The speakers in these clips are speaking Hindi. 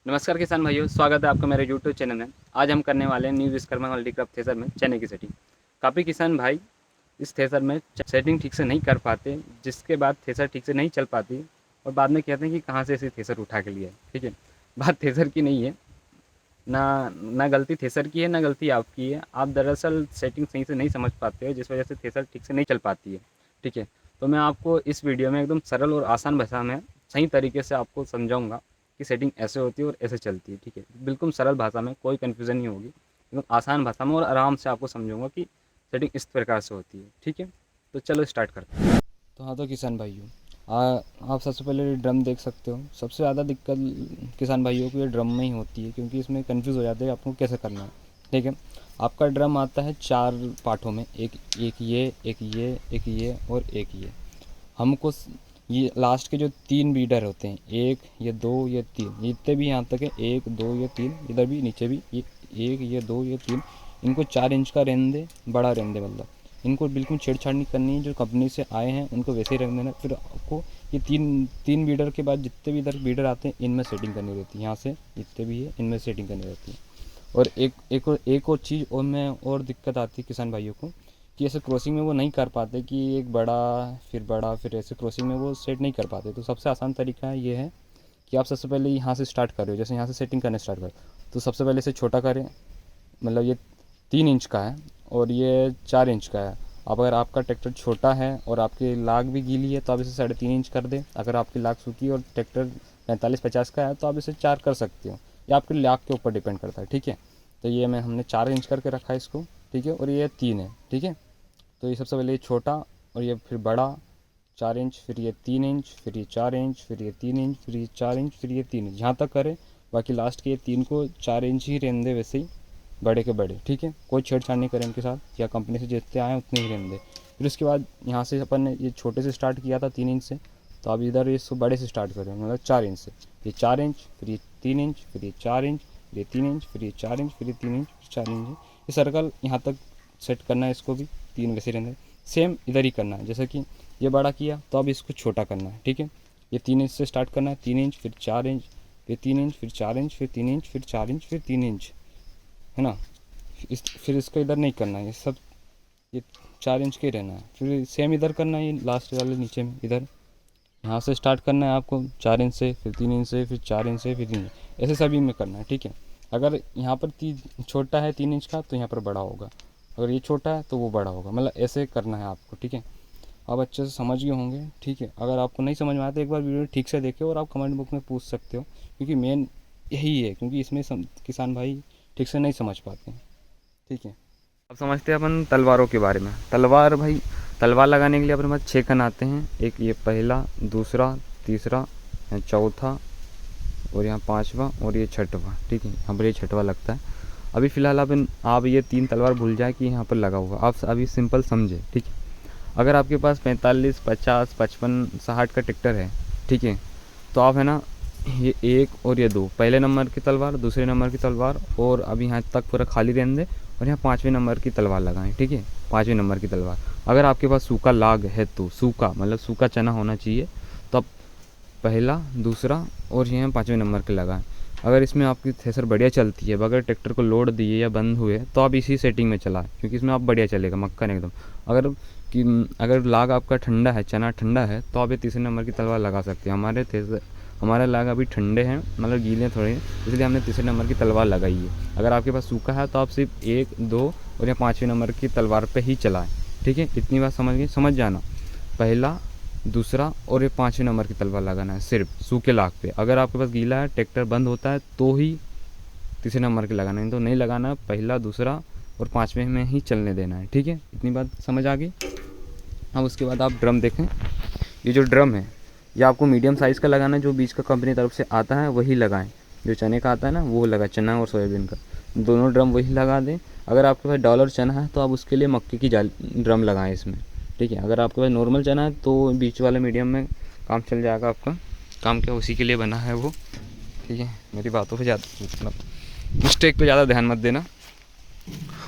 नमस्कार किसान भाइयों, स्वागत है आपका मेरे यूट्यूब चैनल में। आज हम करने वाले हैं न्यू विश्वकर्मा मल्टीक्रॉप थ्रेसर में चने की सेटिंग। काफ़ी किसान भाई इस थ्रेसर में सेटिंग ठीक से नहीं कर पाते, जिसके बाद थ्रेसर ठीक से नहीं चल पाती और बाद में कहते हैं कि कहाँ से ऐसे थ्रेसर उठा के लिया है। ठीक है, बात थ्रेसर की नहीं है, ना गलती थ्रेसर की है, ना गलती आपकी है। आप दरअसल सेटिंग सही से नहीं समझ पाते हो, जिस वजह से थ्रेसर ठीक से नहीं चल पाती है। ठीक है, तो मैं आपको इस वीडियो में एकदम सरल और आसान भाषा में सही तरीके से आपको समझाऊंगा कि सेटिंग ऐसे होती है और ऐसे चलती है। ठीक है, बिल्कुल सरल भाषा में, कोई कन्फ्यूज़न नहीं होगी, एकदम आसान भाषा में और आराम से आपको समझाऊंगा कि सेटिंग इस प्रकार से होती है। ठीक है, तो चलो स्टार्ट करते हैं। तो हाँ, तो किसान भाइयों, आप सबसे पहले ड्रम देख सकते हो। सबसे ज़्यादा दिक्कत किसान भाइयों को ये ड्रम में ही होती है, क्योंकि इसमें कंफ्यूज हो जाते हैं आपको कैसे करना है। ठीक है, आपका ड्रम आता है 4 पार्टों में, एक एक ये, एक ये, एक ये और एक ये। हमको ये लास्ट के जो 3 बीडर होते हैं, 1 ये 2 ये 3, जितने भी यहाँ तक है 1 2 ये 3, इधर भी नीचे भी ये 1 ये 2 ये 3, इनको 4 इंच का रहने दे, बड़ा रहने दे। मतलब इनको बिल्कुल छेड़छाड़ नहीं करनी है, जो कंपनी से आए हैं उनको वैसे ही रख देना। फिर आपको ये तीन बीडर के बाद जितने भी इधर बीडर आते हैं इनमें सेटिंग करनी रहती है। यहाँ से जितने भी है इनमें सेटिंग करनी रहती है। और एक और चीज़ और में और दिक्कत आती है किसान भाइयों को, कि ऐसे क्रॉसिंग में वो नहीं कर पाते कि एक बड़ा फिर ऐसे क्रॉसिंग में वो सेट नहीं कर पाते। तो सबसे आसान तरीका ये है कि आप सबसे पहले यहाँ से स्टार्ट करो। जैसे यहाँ से सेटिंग करना स्टार्ट करो, तो सबसे पहले इसे छोटा करें। मतलब ये 3 इंच का है और ये 4 इंच का है। अब अगर आपका ट्रैक्टर छोटा है और आपकी लाग भी गीली है तो आप इसे 3.5 इंच कर दें। अगर आपकी लाग सूखी और ट्रैक्टर 45-50 का है तो आप इसे 4 कर सकते हो, या आपकी लाग के ऊपर डिपेंड करता है। ठीक है, तो ये हमने 4 इंच करके रखा है इसको। ठीक है, और ये 3 है। ठीक है, तो ये सबसे पहले ये छोटा और ये फिर बड़ा 4 इंच, फिर ये 3 इंच, फिर ये 4 इंच, फिर ये 3 इंच, फिर ये 4 इंच, फिर ये 3 इंच, यहाँ तक करें। बाकी लास्ट के ये 3 को 4 इंच ही रहने दे, वैसे ही बड़े के बड़े। ठीक है, कोई छेड़छाड़ नहीं करें इनके साथ, या कंपनी से जितने आए उतने ही रहने दे। फिर उसके बाद यहाँ से अपन ने ये छोटे से स्टार्ट किया था 3 इंच से, तो अब इधर इसको बड़े से स्टार्ट करें, मतलब 4 इंच से। ये 4 इंच, फिर ये 3 इंच, फिर ये 4 इंच, फिर ये 3 इंच, फिर ये 4 इंच, फिर ये 3 इंच, 4 इंच। ये सर्कल यहाँ तक सेट करना है इसको भी, 3 वैसे रहने। सेम इधर ही करना है, जैसे कि ये बड़ा किया तो अब इसको छोटा करना है। ठीक है, ये 3 इंच से स्टार्ट करना है, 3 इंच, फिर 4 इंच, फिर 3 इंच, फिर 4 इंच, फिर 3 इंच, फिर 4 इंच, फिर 3 इंच, है ना। फिर इसको इधर नहीं करना है, ये सब ये 4 इंच के रहना है। फिर सेम इधर करना है, ये लास्ट वाले नीचे में इधर यहाँ से स्टार्ट करना है आपको 4 इंच से, फिर 3 इंच से, फिर 4 इंच से, फिर 3 इंच, ऐसे सभी में करना है। ठीक है, अगर यहाँ पर छोटा है 3 इंच का तो यहाँ पर बड़ा होगा, अगर ये छोटा है तो वो बड़ा होगा, मतलब ऐसे करना है आपको। ठीक है, आप अच्छे से समझ गए होंगे। ठीक है, अगर आपको नहीं समझ में आया तो एक बार वीडियो ठीक से देखिए और आप कमेंट बुक में पूछ सकते हो, क्योंकि मेन यही है, क्योंकि इसमें किसान भाई ठीक से नहीं समझ पाते हैं। ठीक है, अब समझते हैं अपन तलवारों के बारे में। तलवार भाई, तलवार लगाने के लिए अपने पास 6 कन आते हैं। एक ये पहला, दूसरा, तीसरा, चौथा और यहाँ 5वां और ये 6वां। ठीक है, यहाँ पर ये 6वां लगता है। अभी फ़िलहाल आप ये 3 तलवार भूल जाए कि यहाँ पर लगा हुआ, आप अभी सिंपल समझे। ठीक है, अगर आपके पास 45, 50, 55, 60 का ट्रैक्टर है, ठीक है, तो आप है ना ये 1 और ये 2 पहले नंबर की तलवार, दूसरे नंबर की तलवार, और अभी यहाँ तक पूरा खाली रहने दें और यहाँ 5वें नंबर की तलवार लगाएं। ठीक है, 5वें नंबर की तलवार। अगर आपके पास सूखा लाग है तो सूखा मतलब सूखा चना होना चाहिए, तो आप पहला, दूसरा और यहाँ 5वें नंबर के लगाएं। अगर इसमें आपकी थ्रेसर बढ़िया चलती है, बगैर ट्रैक्टर को लोड दिए या बंद हुए, तो आप इसी सेटिंग में चलाएं, क्योंकि इसमें आप बढ़िया चलेगा मक्खन एकदम। अगर लाग आपका ठंडा है, चना ठंडा है, तो आप ये तीसरे नंबर की तलवार लगा सकते हैं। हमारे लाग अभी ठंडे हैं, मतलब गीले थोड़े, इसलिए हमने तीसरे नंबर की तलवार लगाई है। अगर आपके पास सूखा है तो आप सिर्फ 1, 2 और या 5वें नंबर की तलवार पे ही चलाएं। ठीक है, इतनी बात समझ गए, समझ जाना। पहला, दूसरा और ये 5वें नंबर की तलवार लगाना है सिर्फ सूखे लाग पे। अगर आपके पास गीला है, ट्रैक्टर बंद होता है, तो ही तीसरे नंबर के लगाना है, तो नहीं लगाना। पहला, दूसरा और 5वें में ही चलने देना है। ठीक है, इतनी बात समझ आ गई। अब उसके बाद आप ड्रम देखें। ये जो ड्रम है ये आपको मीडियम साइज़ का लगाना है, जो बीज का कंपनी तरफ से आता है वही लगाएं। जो चने का आता है ना वो लगा, चना और सोयाबीन का, दोनों ड्रम वही लगा दें। अगर आपके पास डॉलर चना है तो आप उसके लिए मक्के की ड्रम लगाएं इसमें। ठीक है, अगर आपके पास नॉर्मल चना है तो बीच वाले मीडियम में काम चल जाएगा आपका। काम क्या उसी के लिए बना है वो। ठीक है, मेरी बातों पर ज़्यादा मतलब मिस्टेक पे ज़्यादा ध्यान मत देना।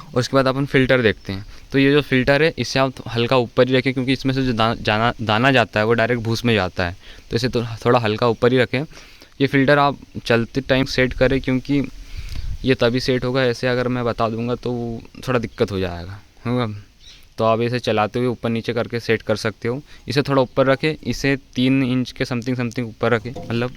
और उसके बाद अपन फ़िल्टर देखते हैं। तो ये जो फ़िल्टर है इसे आप हल्का ऊपर ही रखें, क्योंकि इसमें से जो दाना जाता है वो डायरेक्ट भूस में जाता है, तो इसे तो थोड़ा हल्का ऊपर ही रखें। ये फ़िल्टर आप चलते टाइम सेट करें, क्योंकि ये तभी सेट होगा, ऐसे अगर मैं बता दूंगा तो थोड़ा दिक्कत हो जाएगा, होगा। तो आप इसे चलाते हुए ऊपर नीचे करके सेट कर सकते हो। इसे थोड़ा ऊपर रखें, इसे 3 इंच के समथिंग समथिंग ऊपर रखें, मतलब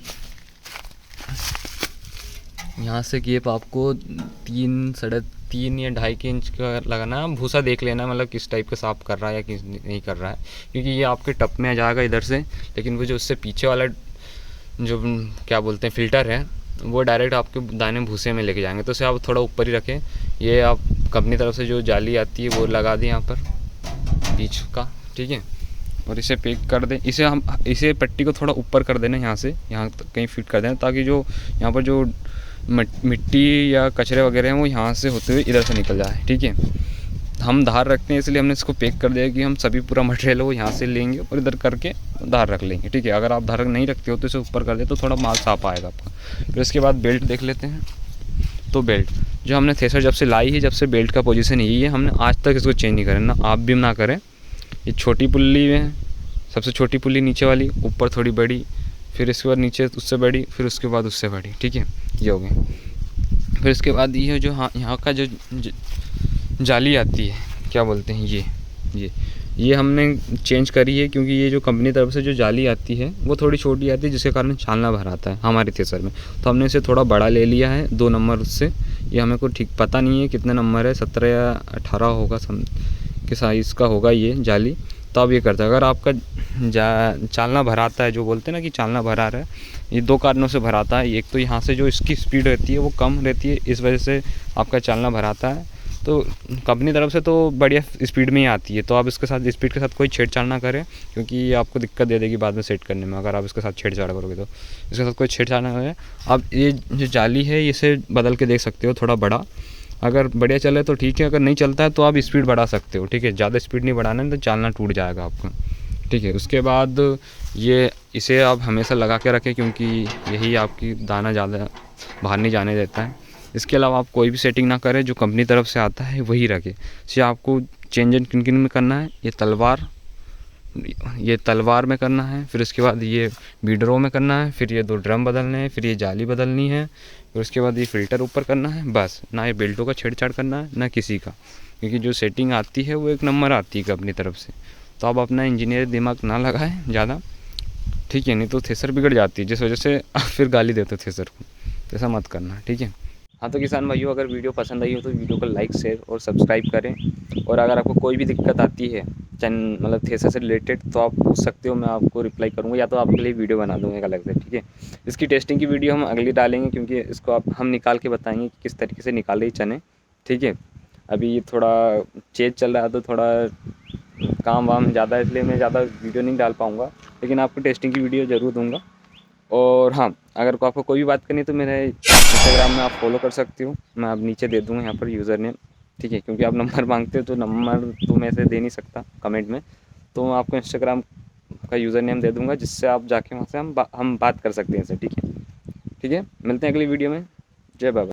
यहाँ से गेप आपको 3, 3.5 या 2.5 इंच का लगाना है। भूसा देख लेना, मतलब किस टाइप का साफ़ कर रहा है या किस नहीं कर रहा है, क्योंकि ये आपके टप में आ जाएगा इधर से, लेकिन वो जो उससे पीछे वाला जो क्या बोलते हैं फ़िल्टर है, वो डायरेक्ट आपके दाने भूसे में लेके जाएंगे। तो इसे आप थोड़ा ऊपर ही रखें। ये आप कंपनी तरफ से जो जाली आती है वो लगा दें यहाँ पर बीच का, ठीक है, और इसे पैक कर दें। इसे पट्टी को थोड़ा ऊपर कर देना, यहाँ से यहाँ तक कहीं फिट कर देना, ताकि जो यहाँ पर जो मिट्टी या कचरे वगैरह हैं वो यहाँ से होते हुए इधर से निकल जाए, ठीक है। हम धार रखते हैं इसलिए हमने इसको पैक कर दिया कि हम सभी पूरा मटेरियल वो यहाँ से लेंगे और इधर करके धार रख लेंगे, ठीक है। अगर आप धार नहीं रखते हो तो इसे ऊपर कर दे तो थोड़ा माल साफ आएगा आपका। फिर इसके बाद बेल्ट देख लेते हैं। तो बेल्ट जो हमने थ्रेसर जब से लाई है, जब से बेल्ट का पोजीशन यही है, हमने आज तक इसको चेंज नहीं करा ना, आप भी ना करें। ये छोटी पुल्ली है, सबसे छोटी पुल्ली नीचे वाली, ऊपर थोड़ी बड़ी, फिर इसके बाद नीचे उससे बड़ी, फिर उसके बाद उससे बड़ी, ठीक है, ये हो गई। फिर इसके बाद ये जो यहाँ का जो जाली आती है, क्या बोलते हैं, ये हमने चेंज करी है, क्योंकि ये जो कंपनी तरफ से जो जाली आती है वो थोड़ी छोटी आती है, जिसके कारण छालना भर आता है हमारे थ्रेसर में। तो हमने इसे थोड़ा बड़ा ले लिया है, 2 नंबर उससे। ये हमें को ठीक पता नहीं है कितने नंबर है, 17 या 18 होगा के साइज़ का होगा ये जाली। तो अब ये करता है, अगर आपका चालना भराता है, जो बोलते हैं ना कि चालना भरा रहा है, ये 2 कारणों से भराता है। एक तो यहाँ से जो इसकी स्पीड रहती है वो कम रहती है, इस वजह से आपका चालना भराता है। तो कंपनी तरफ से तो बढ़िया स्पीड में ही आती है, तो आप इसके साथ स्पीड के साथ कोई छेड़छाड़ ना करें, क्योंकि ये आपको दिक्कत दे देगी बाद में सेट करने में, अगर आप इसके साथ छेड़छाड़ करोगे तो। इसके साथ कोई छेड़छाड़ ना करें। आप ये जो जाली है इसे बदल के देख सकते हो, थोड़ा बड़ा, अगर बढ़िया चले तो ठीक है, अगर नहीं चलता है तो आप स्पीड बढ़ा सकते हो, ठीक है। ज़्यादा स्पीड नहीं बढ़ाना है तो चालना टूट जाएगा आपका, ठीक है। उसके बाद ये इसे आप हमेशा लगा के रखें, क्योंकि यही आपकी दाना ज़्यादा बाहर नहीं जाने देता है। इसके अलावा आप कोई भी सेटिंग ना करें, जो कंपनी तरफ से आता है वही रखें। इसे आपको चेंज किन किन में करना है, ये तलवार में करना है, फिर उसके बाद ये बीडरों में करना है, फिर ये 2 ड्रम बदलने हैं, फिर ये जाली बदलनी है, फिर उसके बाद ये फ़िल्टर ऊपर करना है। बस, ना ये बेल्टों का छेड़छाड़ करना है ना किसी का, क्योंकि जो सेटिंग आती है वो 1 नंबर आती है कंपनी तरफ से। तो आप अपना इंजीनियर दिमाग ना लगाएं ज़्यादा, ठीक है, नहीं तो थ्रेसर बिगड़ जाती है, जिस वजह से आप फिर गाली देते हो थ्रेसर को। तो ऐसा मत करना, ठीक है। हाँ, तो किसान भाइयों, अगर वीडियो पसंद आई हो तो वीडियो को लाइक, शेयर और सब्सक्राइब करें। और अगर आपको कोई भी दिक्कत आती है मतलब थ्रेसर से रिलेटेड, तो आप पूछ सकते हो, मैं आपको रिप्लाई करूँगा, या तो आपके लिए वीडियो बना दूँगा एक अलग से, ठीक है। इसकी टेस्टिंग की वीडियो हम अगली डालेंगे, क्योंकि इसको हम निकाल के बताएंगे कि किस तरीके से निकाले ये चने, ठीक है। अभी थोड़ा चेंज चल रहा है तो थोड़ा काम वाम ज़्यादा है, इसलिए मैं ज़्यादा वीडियो नहीं डाल पाऊँगा, लेकिन आपको टेस्टिंग की वीडियो ज़रूर दूँगा। और हाँ, अगर आपको कोई भी बात करनी है तो मेरे इंस्टाग्राम में आप फॉलो कर सकते हो, मैं अब नीचे दे दूँगा यहाँ पर यूज़र नेम, ठीक है, क्योंकि आप नंबर मांगते हो तो नंबर तो मैं ऐसे दे नहीं सकता कमेंट में, तो मैं आपको इंस्टाग्राम का यूज़र नेम दे दूँगा, जिससे आप जाके वहाँ से हम बात कर सकते हैं इससे, ठीक है। ठीक है, मिलते हैं अगली वीडियो में। जय बाबा।